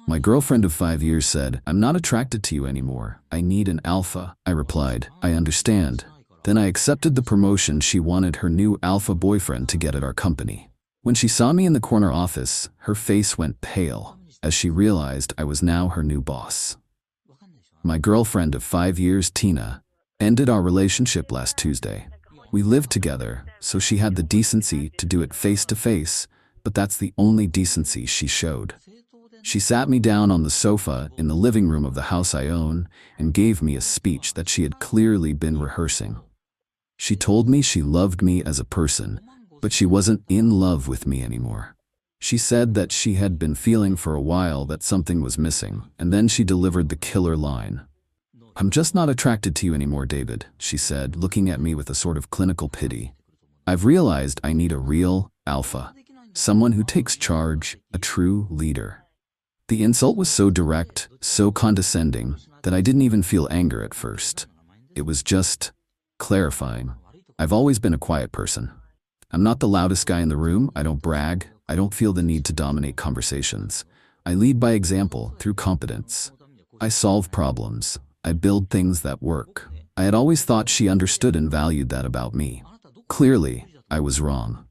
My girlfriend of 5 years said, "I'm not attracted to you anymore. I need an alpha." I replied, "I understand." Then I accepted the promotion she wanted her new alpha boyfriend to get at our company. When she saw me in the corner office, her face went pale as she realized I was now her new boss. My girlfriend of 5 years, Tina, ended our relationship last Tuesday. We lived together, so she had the decency to do it face to face, but that's the only decency she showed. She sat me down on the sofa in the living room of the house I own and gave me a speech that she had clearly been rehearsing. She told me she loved me as a person, but she wasn't in love with me anymore. She said that she had been feeling for a while that something was missing, and then she delivered the killer line. "I'm just not attracted to you anymore, David," she said, looking at me with a sort of clinical pity. "I've realized I need a real alpha, someone who takes charge, a true leader." The insult was so direct, so condescending, that I didn't even feel anger at first. It was just clarifying. I've always been a quiet person. I'm not the loudest guy in the room. I don't brag. I don't feel the need to dominate conversations. I lead by example, through competence. I solve problems. I build things that work. I had always thought she understood and valued that about me. Clearly, I was wrong.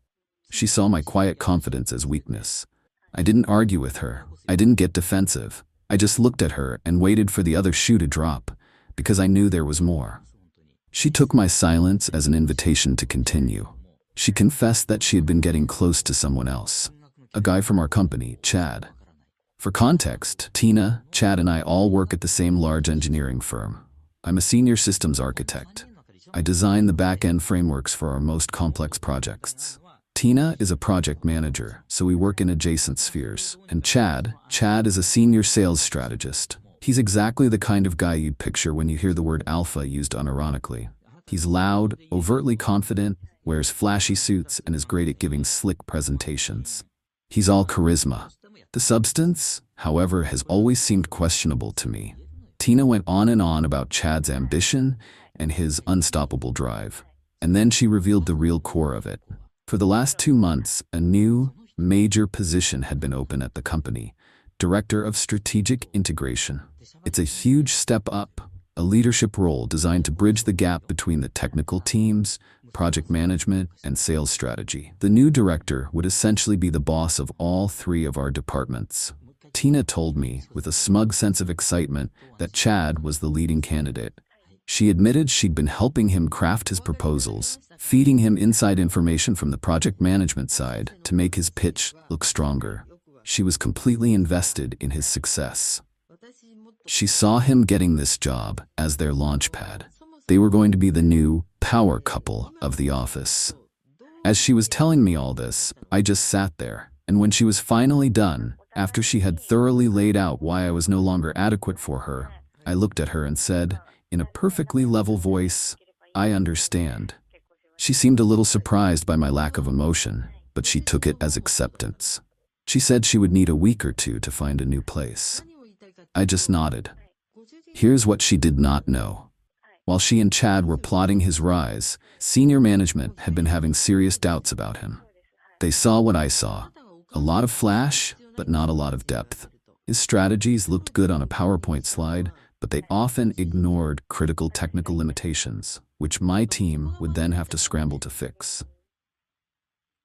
She saw my quiet confidence as weakness. I didn't argue with her. I didn't get defensive. I just looked at her and waited for the other shoe to drop, because I knew there was more. She took my silence as an invitation to continue. She confessed that she had been getting close to someone else, a guy from our company, Chad. For context, Tina, Chad, and I all work at the same large engineering firm. I'm a senior systems architect. I design the back-end frameworks for our most complex projects. Tina is a project manager, so we work in adjacent spheres. And Chad is a senior sales strategist. He's exactly the kind of guy you'd picture when you hear the word alpha used unironically. He's loud, overtly confident, wears flashy suits, and is great at giving slick presentations. He's all charisma. The substance, however, has always seemed questionable to me. Tina went on and on about Chad's ambition and his unstoppable drive. And then she revealed the real core of it. For the last 2 months, a new, major position had been open at the company, Director of Strategic Integration. It's a huge step up, a leadership role designed to bridge the gap between the technical teams, project management, and sales strategy. The new director would essentially be the boss of all 3 of our departments. Tina told me, with a smug sense of excitement, that Chad was the leading candidate. She admitted she'd been helping him craft his proposals, feeding him inside information from the project management side to make his pitch look stronger. She was completely invested in his success. She saw him getting this job as their launchpad. They were going to be the new power couple of the office. As she was telling me all this, I just sat there, and when she was finally done, after she had thoroughly laid out why I was no longer adequate for her, I looked at her and said, in a perfectly level voice, "I understand." She seemed a little surprised by my lack of emotion, but she took it as acceptance. She said she would need a week or 2 to find a new place. I just nodded. Here's what she did not know. While she and Chad were plotting his rise, senior management had been having serious doubts about him. They saw what I saw. A lot of flash, but not a lot of depth. His strategies looked good on a PowerPoint slide, but they often ignored critical technical limitations, which my team would then have to scramble to fix.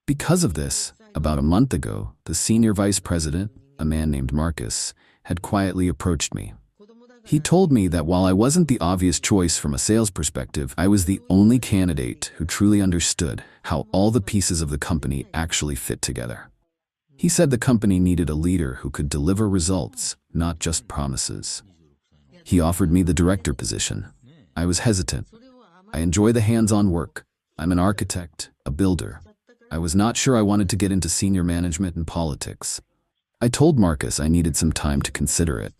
Because of this, about a month ago, the senior vice president, a man named Marcus, had quietly approached me. He told me that while I wasn't the obvious choice from a sales perspective, I was the only candidate who truly understood how all the pieces of the company actually fit together. He said the company needed a leader who could deliver results, not just promises. He offered me the director position. I was hesitant. I enjoy the hands-on work. I'm an architect, a builder. I was not sure I wanted to get into senior management and politics. I told Marcus I needed some time to consider it.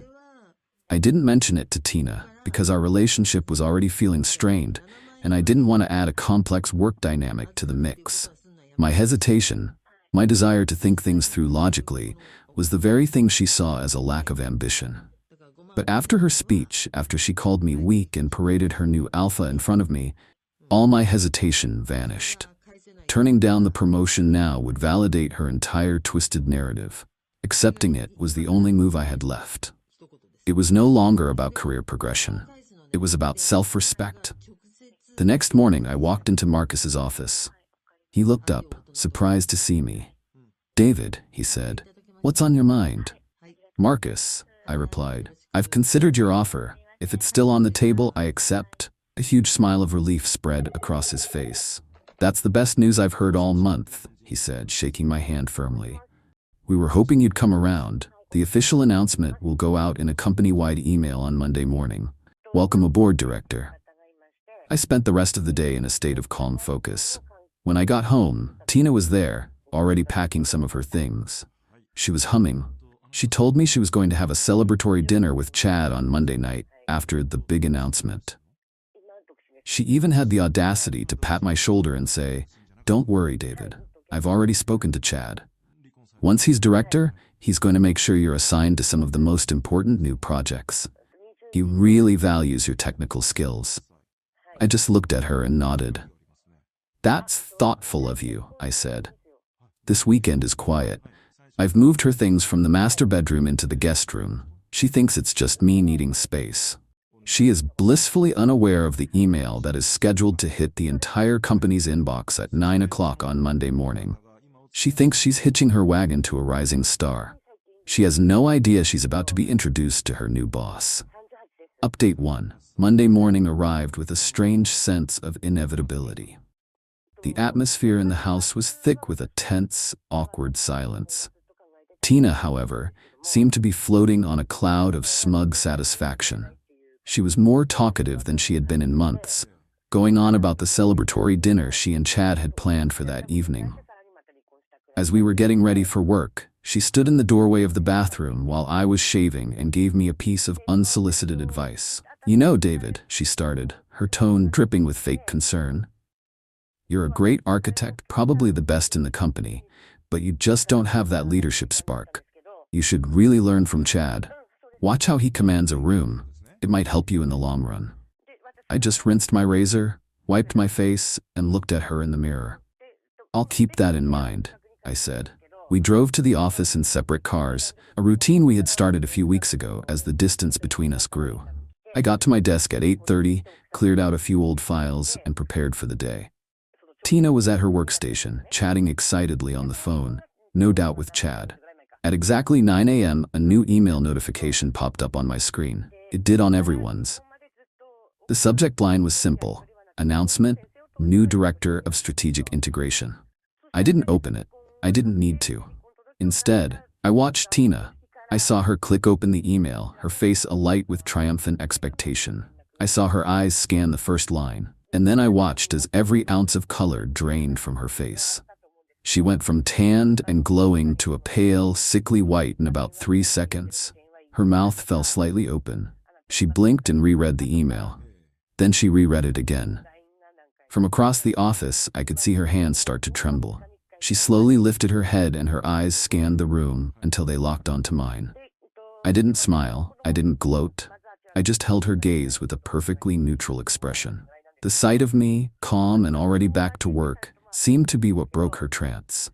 I didn't mention it to Tina because our relationship was already feeling strained, and I didn't want to add a complex work dynamic to the mix. My hesitation, my desire to think things through logically, was the very thing she saw as a lack of ambition. But after her speech, after she called me weak and paraded her new alpha in front of me, all my hesitation vanished. Turning down the promotion now would validate her entire twisted narrative. Accepting it was the only move I had left. It was no longer about career progression. It was about self-respect. The next morning, I walked into Marcus's office. He looked up, surprised to see me. "David," he said, "what's on your mind?" "Marcus," I replied, "I've considered your offer. If it's still on the table, I accept." A huge smile of relief spread across his face. "That's the best news I've heard all month," he said, shaking my hand firmly. "We were hoping you'd come around. The official announcement will go out in a company-wide email on Monday morning. Welcome aboard, Director." I spent the rest of the day in a state of calm focus. When I got home, Tina was there, already packing some of her things. She was humming. She told me she was going to have a celebratory dinner with Chad on Monday night after the big announcement. She even had the audacity to pat my shoulder and say, "Don't worry, David. I've already spoken to Chad. Once he's director, he's going to make sure you're assigned to some of the most important new projects. He really values your technical skills." I just looked at her and nodded. "That's thoughtful of you," I said. "This weekend is quiet. I've moved her things from the master bedroom into the guest room. She thinks it's just me needing space. She is blissfully unaware of the email that is scheduled to hit the entire company's inbox at 9 o'clock on Monday morning. She thinks she's hitching her wagon to a rising star. She has no idea she's about to be introduced to her new boss." Update 1. Monday morning arrived with a strange sense of inevitability. The atmosphere in the house was thick with a tense, awkward silence. Tina, however, seemed to be floating on a cloud of smug satisfaction. She was more talkative than she had been in months, going on about the celebratory dinner she and Chad had planned for that evening. As we were getting ready for work, she stood in the doorway of the bathroom while I was shaving and gave me a piece of unsolicited advice. "You know, David," she started, her tone dripping with fake concern. "You're a great architect, probably the best in the company, but you just don't have that leadership spark. You should really learn from Chad. Watch how he commands a room. It might help you in the long run." I just rinsed my razor, wiped my face, and looked at her in the mirror. "I'll keep that in mind," I said. We drove to the office in separate cars, a routine we had started a few weeks ago as the distance between us grew. I got to my desk at 8:30, cleared out a few old files, and prepared for the day. Tina was at her workstation, chatting excitedly on the phone, no doubt with Chad. At exactly 9 a.m., a new email notification popped up on my screen. It did on everyone's. The subject line was simple: Announcement, New Director of Strategic Integration. I didn't open it. I didn't need to. Instead, I watched Tina. I saw her click open the email, her face alight with triumphant expectation. I saw her eyes scan the first line, and then I watched as every ounce of color drained from her face. She went from tanned and glowing to a pale, sickly white in about 3 seconds. Her mouth fell slightly open. She blinked and reread the email. Then she reread it again. From across the office, I could see her hands start to tremble. She slowly lifted her head and her eyes scanned the room until they locked onto mine. I didn't smile, I didn't gloat. I just held her gaze with a perfectly neutral expression. The sight of me, calm and already back to work, seemed to be what broke her trance.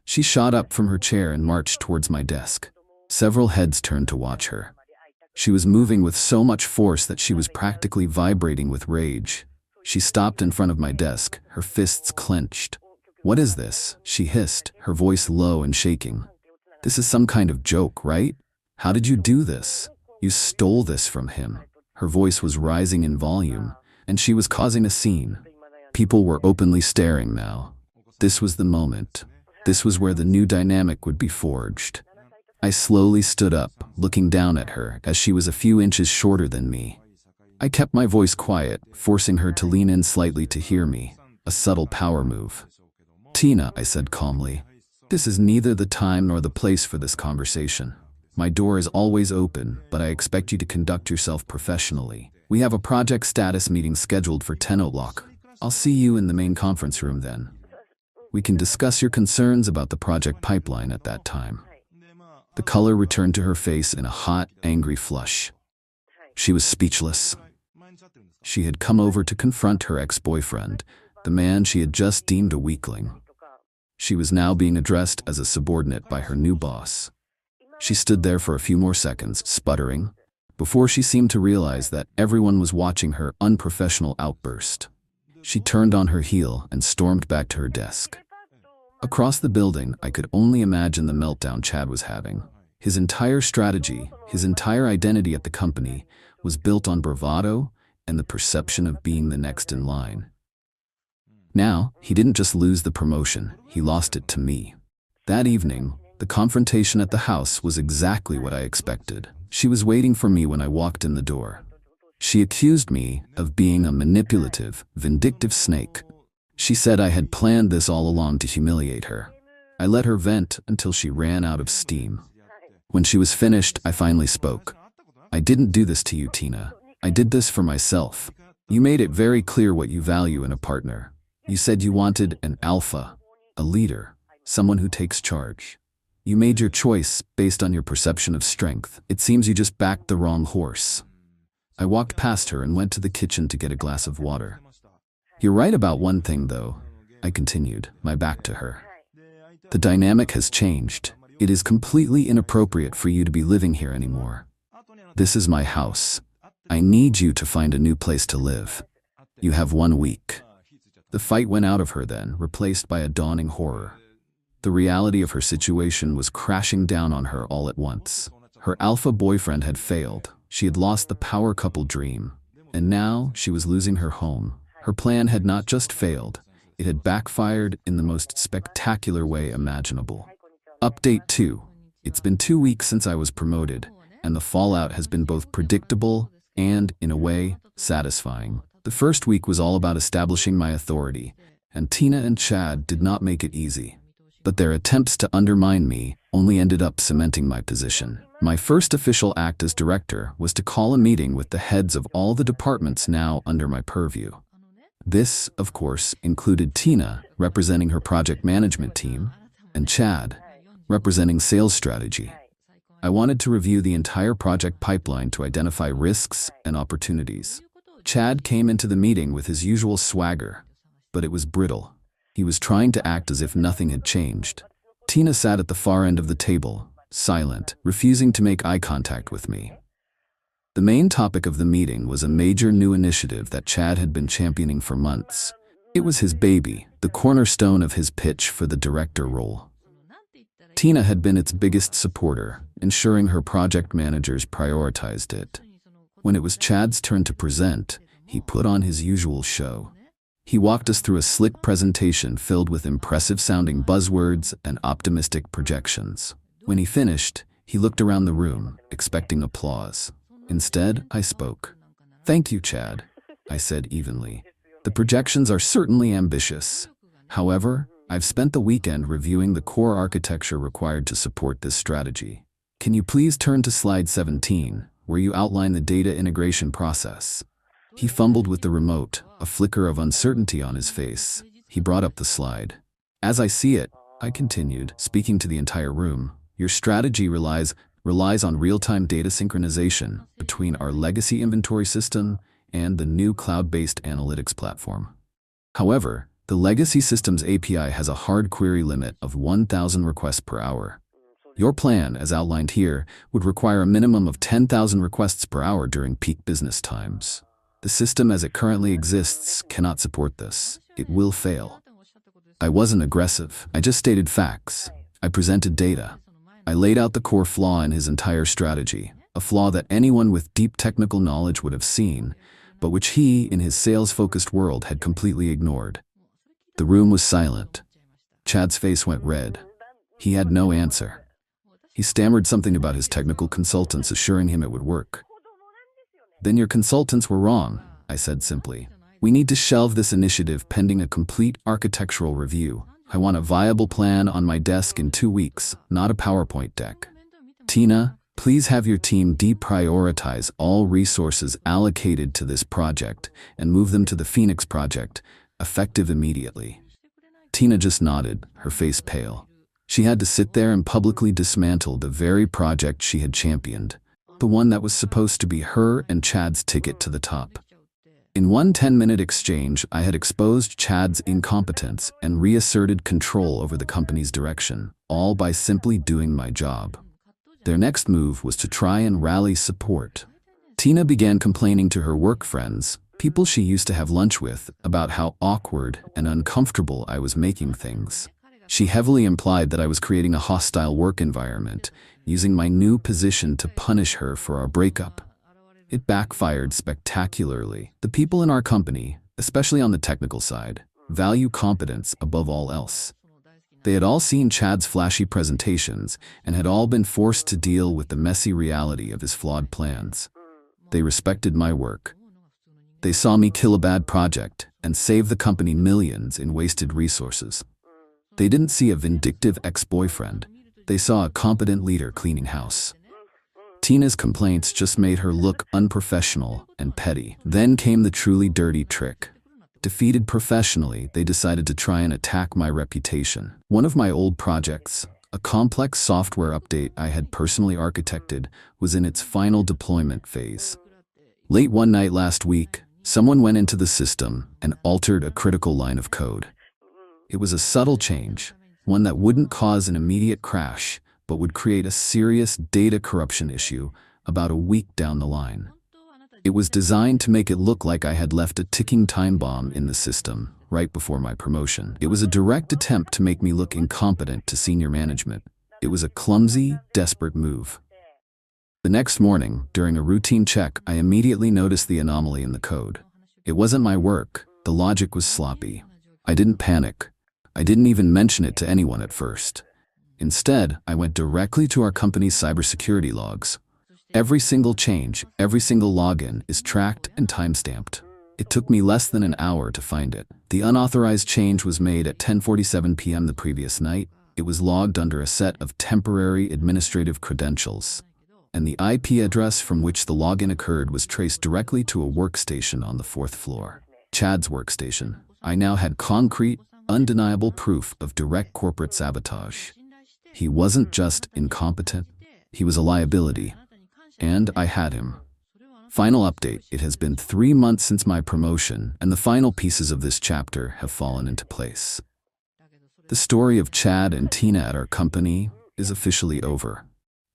She shot up from her chair and marched towards my desk. Several heads turned to watch her. She was moving with so much force that she was practically vibrating with rage. She stopped in front of my desk, her fists clenched. "What is this?" she hissed, her voice low and shaking. "This is some kind of joke, right? How did you do this? You stole this from him." Her voice was rising in volume, and she was causing a scene. People were openly staring now. This was the moment. This was where the new dynamic would be forged. I slowly stood up, looking down at her as she was a few inches shorter than me. I kept my voice quiet, forcing her to lean in slightly to hear me, a subtle power move. "Tina," I said calmly, "this is neither the time nor the place for this conversation. My door is always open, but I expect you to conduct yourself professionally. We have a project status meeting scheduled for 10 o'clock. I'll see you in the main conference room then. We can discuss your concerns about the project pipeline at that time." The color returned to her face in a hot, angry flush. She was speechless. She had come over to confront her ex-boyfriend, the man she had just deemed a weakling. She was now being addressed as a subordinate by her new boss. She stood there for a few more seconds, sputtering, before she seemed to realize that everyone was watching her unprofessional outburst. She turned on her heel and stormed back to her desk. Across the building, I could only imagine the meltdown Chad was having. His entire strategy, his entire identity at the company, was built on bravado and the perception of being the next in line. Now, he didn't just lose the promotion, he lost it to me. That evening, the confrontation at the house was exactly what I expected. She was waiting for me when I walked in the door. She accused me of being a manipulative, vindictive snake. She said I had planned this all along to humiliate her. I let her vent until she ran out of steam. When she was finished, I finally spoke. I didn't do this to you, Tina. I did this for myself. You made it very clear what you value in a partner. You said you wanted an alpha, a leader, someone who takes charge. You made your choice based on your perception of strength. It seems you just backed the wrong horse. I walked past her and went to the kitchen to get a glass of water. You're right about one thing, though, I continued, my back to her. The dynamic has changed. It is completely inappropriate for you to be living here anymore. This is my house. I need you to find a new place to live. You have 1 week. The fight went out of her then, replaced by a dawning horror. The reality of her situation was crashing down on her all at once. Her alpha boyfriend had failed. She had lost the power couple dream. And now she was losing her home. Her plan had not just failed, it had backfired in the most spectacular way imaginable. Update 2. It's been 2 weeks since I was promoted, and the fallout has been both predictable and, in a way, satisfying. The first week was all about establishing my authority, and Tina and Chad did not make it easy. But their attempts to undermine me only ended up cementing my position. My first official act as director was to call a meeting with the heads of all the departments now under my purview. This, of course, included Tina, representing her project management team, and Chad, representing sales strategy. I wanted to review the entire project pipeline to identify risks and opportunities. Chad came into the meeting with his usual swagger, but it was brittle. He was trying to act as if nothing had changed. Tina sat at the far end of the table, silent, refusing to make eye contact with me. The main topic of the meeting was a major new initiative that Chad had been championing for months. It was his baby, the cornerstone of his pitch for the director role. Tina had been its biggest supporter, ensuring her project managers prioritized it. When it was Chad's turn to present, he put on his usual show. He walked us through a slick presentation filled with impressive-sounding buzzwords and optimistic projections. When he finished, he looked around the room, expecting applause. Instead, I spoke. "Thank you, Chad," I said evenly. "The projections are certainly ambitious. However, I've spent the weekend reviewing the core architecture required to support this strategy. Can you please turn to slide 17, where you outline the data integration process?" He fumbled with the remote, a flicker of uncertainty on his face. He brought up the slide. "As I see it," I continued, speaking to the entire room, "your strategy relies on real-time data synchronization between our legacy inventory system and the new cloud-based analytics platform. However, the legacy system's API has a hard query limit of 1,000 requests per hour. Your plan, as outlined here, would require a minimum of 10,000 requests per hour during peak business times. The system as it currently exists cannot support this. It will fail." I wasn't aggressive. I just stated facts. I presented data. I laid out the core flaw in his entire strategy, a flaw that anyone with deep technical knowledge would have seen, but which he, in his sales-focused world, had completely ignored. The room was silent. Chad's face went red. He had no answer. He stammered something about his technical consultants assuring him it would work. "Then your consultants were wrong," I said simply. "We need to shelve this initiative pending a complete architectural review. I want a viable plan on my desk in 2 weeks, not a PowerPoint deck. Tina, please have your team deprioritize all resources allocated to this project and move them to the Phoenix project, effective immediately." Tina just nodded, her face pale. She had to sit there and publicly dismantle the very project she had championed, the one that was supposed to be her and Chad's ticket to the top. In one 10-minute exchange, I had exposed Chad's incompetence and reasserted control over the company's direction, all by simply doing my job. Their next move was to try and rally support. Tina began complaining to her work friends, people she used to have lunch with, about how awkward and uncomfortable I was making things. She heavily implied that I was creating a hostile work environment, using my new position to punish her for our breakup. It backfired spectacularly. The people in our company, especially on the technical side, value competence above all else. They had all seen Chad's flashy presentations and had all been forced to deal with the messy reality of his flawed plans. They respected my work. They saw me kill a bad project and save the company millions in wasted resources. They didn't see a vindictive ex-boyfriend. They saw a competent leader cleaning house. Tina's complaints just made her look unprofessional and petty. Then came the truly dirty trick. Defeated professionally, they decided to try and attack my reputation. One of my old projects, a complex software update I had personally architected, was in its final deployment phase. Late one night last week, someone went into the system and altered a critical line of code. It was a subtle change, one that wouldn't cause an immediate crash, but would create a serious data corruption issue about a week down the line. It was designed to make it look like I had left a ticking time bomb in the system right before my promotion. It was a direct attempt to make me look incompetent to senior management. It was a clumsy, desperate move. The next morning, during a routine check, I immediately noticed the anomaly in the code. It wasn't my work. The logic was sloppy. I didn't panic. I didn't even mention it to anyone at first. Instead, I went directly to our company's cybersecurity logs. Every single change, every single login is tracked and timestamped. It took me less than an hour to find it. The unauthorized change was made at 10:47 p.m. the previous night. It was logged under a set of temporary administrative credentials, and the IP address from which the login occurred was traced directly to a workstation on the 4th floor. Chad's workstation. I now had concrete, undeniable proof of direct corporate sabotage. He wasn't just incompetent, he was a liability. And I had him. Final update: it has been 3 months since my promotion, and the final pieces of this chapter have fallen into place. The story of Chad and Tina at our company is officially over.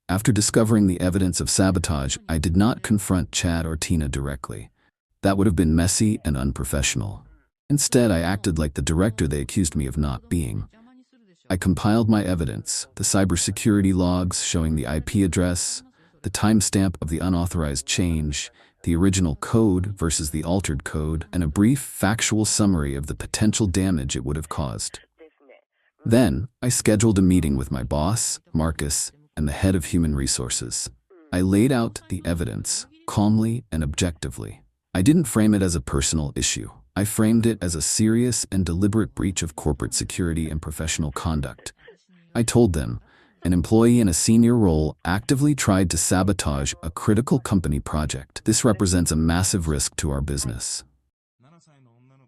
After discovering the evidence of sabotage, I did not confront Chad or Tina directly. That would have been messy and unprofessional. Instead, I acted like the director they accused me of not being. I compiled my evidence, the cybersecurity logs showing the IP address, the timestamp of the unauthorized change, the original code versus the altered code, and a brief factual summary of the potential damage it would have caused. Then, I scheduled a meeting with my boss, Marcus, and the head of human resources. I laid out the evidence, calmly and objectively. I didn't frame it as a personal issue. I framed it as a serious and deliberate breach of corporate security and professional conduct. I told them, an employee in a senior role actively tried to sabotage a critical company project. This represents a massive risk to our business.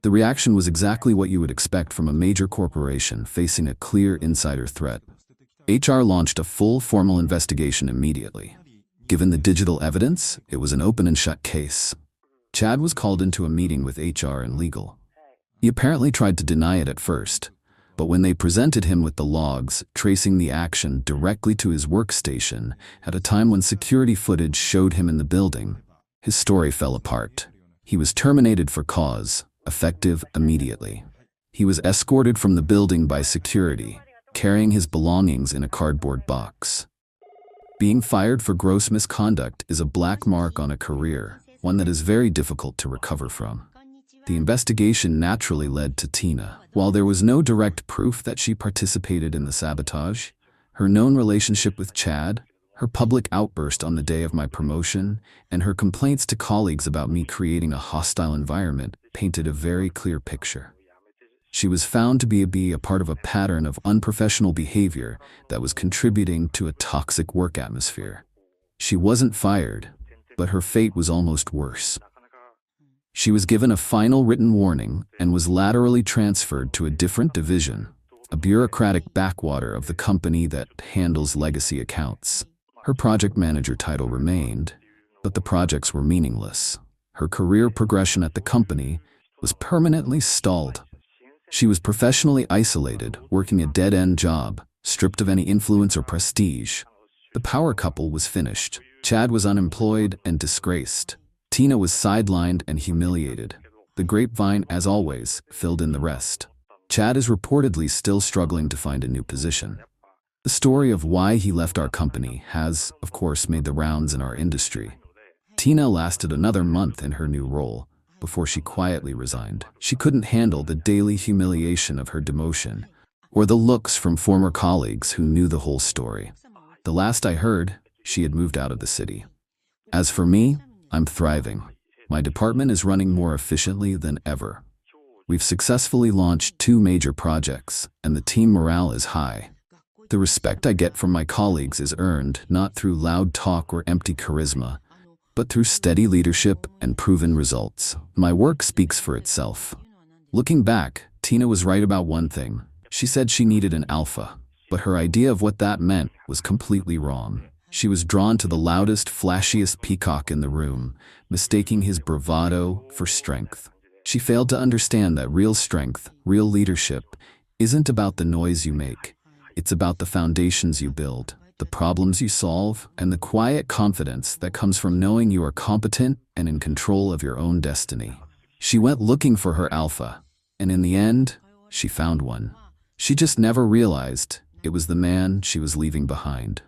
The reaction was exactly what you would expect from a major corporation facing a clear insider threat. HR launched a full formal investigation immediately. Given the digital evidence, it was an open and shut case. Chad was called into a meeting with HR and legal. He apparently tried to deny it at first, but when they presented him with the logs tracing the action directly to his workstation at a time when security footage showed him in the building, his story fell apart. He was terminated for cause, effective immediately. He was escorted from the building by security, carrying his belongings in a cardboard box. Being fired for gross misconduct is a black mark on a career, one that is very difficult to recover from. The investigation naturally led to Tina. While there was no direct proof that she participated in the sabotage, her known relationship with Chad, her public outburst on the day of my promotion, and her complaints to colleagues about me creating a hostile environment painted a very clear picture. She was found to be a part of a pattern of unprofessional behavior that was contributing to a toxic work atmosphere. She wasn't fired, but her fate was almost worse. She was given a final written warning and was laterally transferred to a different division, a bureaucratic backwater of the company that handles legacy accounts. Her project manager title remained, but the projects were meaningless. Her career progression at the company was permanently stalled. She was professionally isolated, working a dead-end job, stripped of any influence or prestige. The power couple was finished. Chad was unemployed and disgraced. Tina was sidelined and humiliated. The grapevine, as always, filled in the rest. Chad is reportedly still struggling to find a new position. The story of why he left our company has, of course, made the rounds in our industry. Tina lasted another month in her new role before she quietly resigned. She couldn't handle the daily humiliation of her demotion or the looks from former colleagues who knew the whole story. The last I heard, she had moved out of the city. As for me, I'm thriving. My department is running more efficiently than ever. We've successfully launched 2 major projects, and the team morale is high. The respect I get from my colleagues is earned not through loud talk or empty charisma, but through steady leadership and proven results. My work speaks for itself. Looking back, Tina was right about one thing. She said she needed an alpha, but her idea of what that meant was completely wrong. She was drawn to the loudest, flashiest peacock in the room, mistaking his bravado for strength. She failed to understand that real strength, real leadership, isn't about the noise you make. It's about the foundations you build, the problems you solve, and the quiet confidence that comes from knowing you are competent and in control of your own destiny. She went looking for her alpha, and in the end, she found one. She just never realized it was the man she was leaving behind.